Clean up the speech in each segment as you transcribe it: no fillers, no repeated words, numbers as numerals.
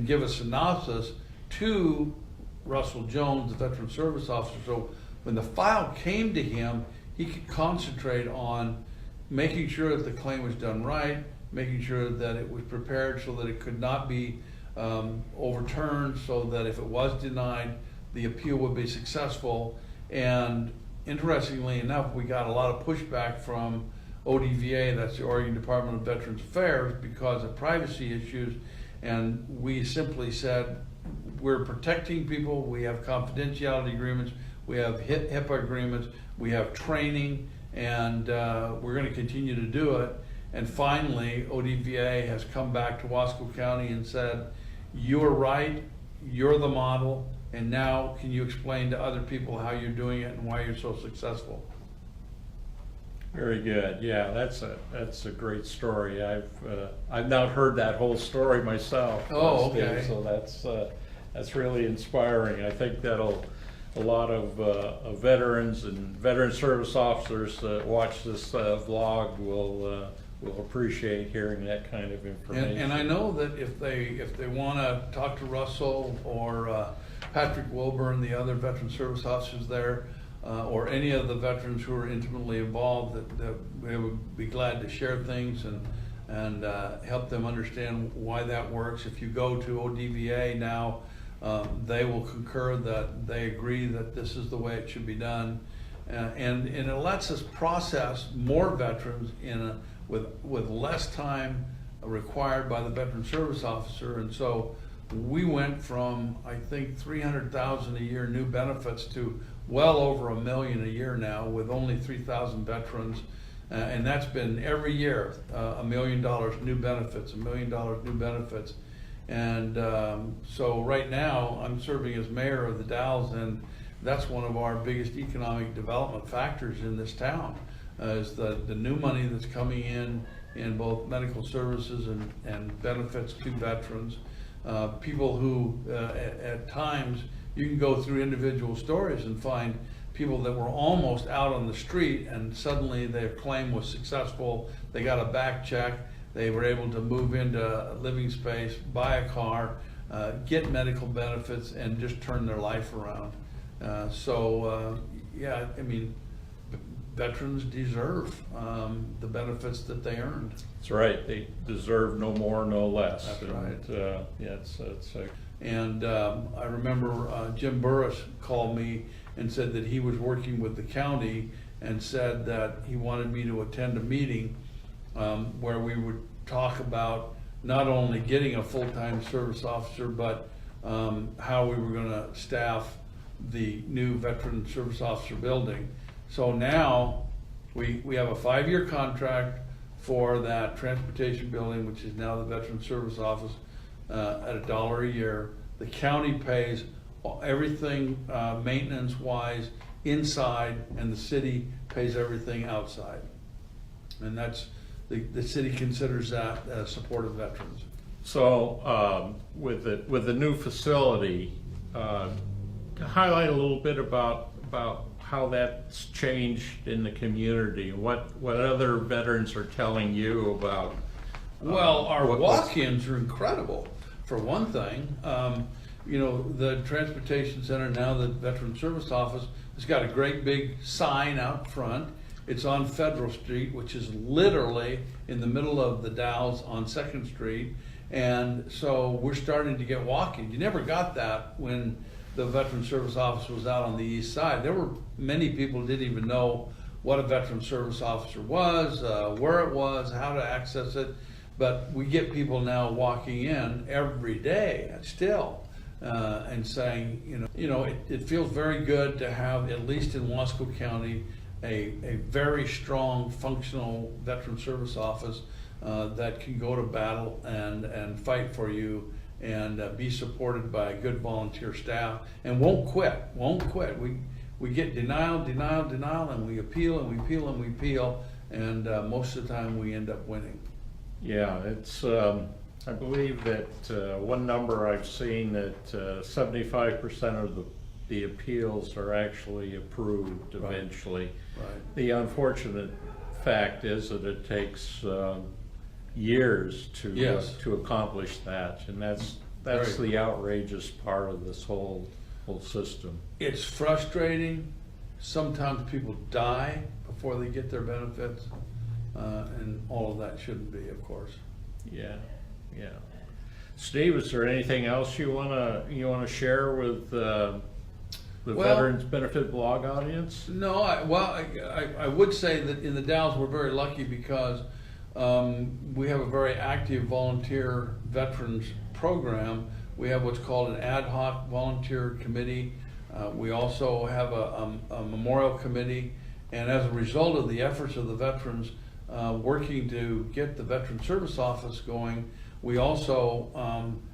give a synopsis to Russell Jones, the Veteran Service Officer, so when the file came to him, he could concentrate on making sure that the claim was done right, making sure that it was prepared so that it could not be overturned, so that if it was denied, the appeal would be successful. And interestingly enough, we got a lot of pushback from ODVA, that's the Oregon Department of Veterans Affairs, because of privacy issues. And we simply said, we're protecting people, we have confidentiality agreements, we have HIPAA agreements, we have training, and we're going to continue to do it. And finally, ODVA has come back to Wasco County and said, you're right, you're the model, and now can you explain to other people how you're doing it and why you're so successful? Very good. Yeah, that's a great story. I've not heard that whole story myself. Oh, okay. So that's really inspiring. I think that'll a lot of veterans and veteran service officers that watch this vlog will appreciate hearing that kind of information. And I know that if they want to talk to Russell or Patrick Wilburn, the other veteran service officers there, or any of the veterans who are intimately involved, that we would be glad to share things and help them understand why that works. If you go to ODVA now, they will concur that they agree that this is the way it should be done, and it lets us process more veterans with less time required by the veteran service officer. And so we went from, I think, 300,000 a year new benefits to well over 1 million a year now, with only 3,000 veterans, and that's been every year, $1 million new benefits, $1 million new benefits. And so right now I'm serving as mayor of the Dalles, and that's one of our biggest economic development factors in this town, is the new money that's coming in both medical services and benefits to veterans. People who at times, you can go through individual stories and find people that were almost out on the street, and suddenly their claim was successful, they got a back check, they were able to move into a living space, buy a car, get medical benefits, and just turn their life around. Yeah, I mean, veterans deserve the benefits that they earned. That's right. They deserve no more, no less. That's right. Yeah, and I remember Jim Burris called me and said that he was working with the county, and said that he wanted me to attend a meeting where we would talk about not only getting a full-time service officer, but how we were going to staff the new veteran service officer building. So now we have a 5-year contract for that transportation building, which is now the Veteran Service Office, at $1 a year. The county pays everything maintenance-wise inside, and the city pays everything outside. And that's the city considers that support of veterans. So with the new facility, highlight a little bit about how that's changed in the community. What other veterans are telling you about? Well, our walk-ins are incredible. For one thing, you know, the transportation center, now the Veteran Service Office, has got a great big sign out front. It's on Federal Street, which is literally in the middle of the Dalles on 2nd Street. And so we're starting to get walk-ins. You never got that when the Veteran Service Office was out on the east side. There were many people who didn't even know what a Veteran Service Officer was, where it was, how to access it. But we get people now walking in every day still, and saying, it feels very good to have, at least in Wasco County, a very strong, functional Veteran Service Office that can go to battle and fight for you, and be supported by a good volunteer staff, and won't quit. We get denial, and we appeal, and we appeal, and we appeal, and most of the time we end up winning. Yeah, it's I believe that one number I've seen that 75% of the appeals are actually approved eventually. Right. The unfortunate fact is that it takes years to accomplish that, and that's Very. the outrageous part of this whole system. It's frustrating. Sometimes people die before they get their benefits, and all of that shouldn't be, of course. Yeah, yeah. Steve, is there anything else you wanna share with the Well- Veterans Benefit Blog audience? No, I would say that in the Dalles, we're very lucky because we have a very active volunteer veterans program. We have what's called an ad hoc volunteer committee. We also have a memorial committee. And as a result of the efforts of the veterans working to get the Veteran Service Office going, we also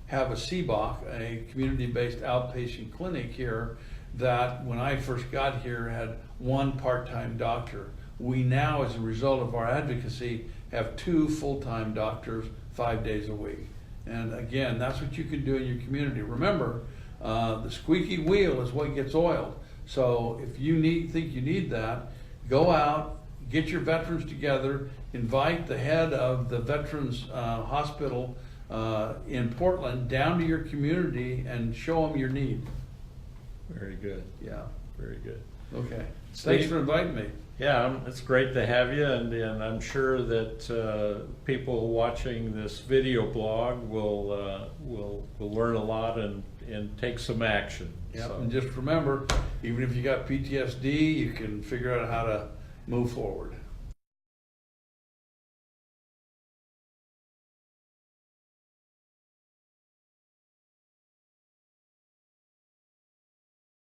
have a CBOC, a community-based outpatient clinic here that when I first got here had one part-time doctor. We now, as a result of our advocacy, have 2 full-time doctors 5 days a week. And again, that's what you can do in your community. Remember, the squeaky wheel is what gets oiled. So if you think you need that, go out, get your veterans together, invite the head of the Veterans Hospital in Portland down to your community and show them your need. Very good, Yeah, very good. okay. Steve? Thanks for inviting me. Yeah, it's great to have you, and I'm sure that people watching this video blog will learn a lot and take some action. Yep, So, and just remember, even if you got PTSD, you can figure out how to move forward.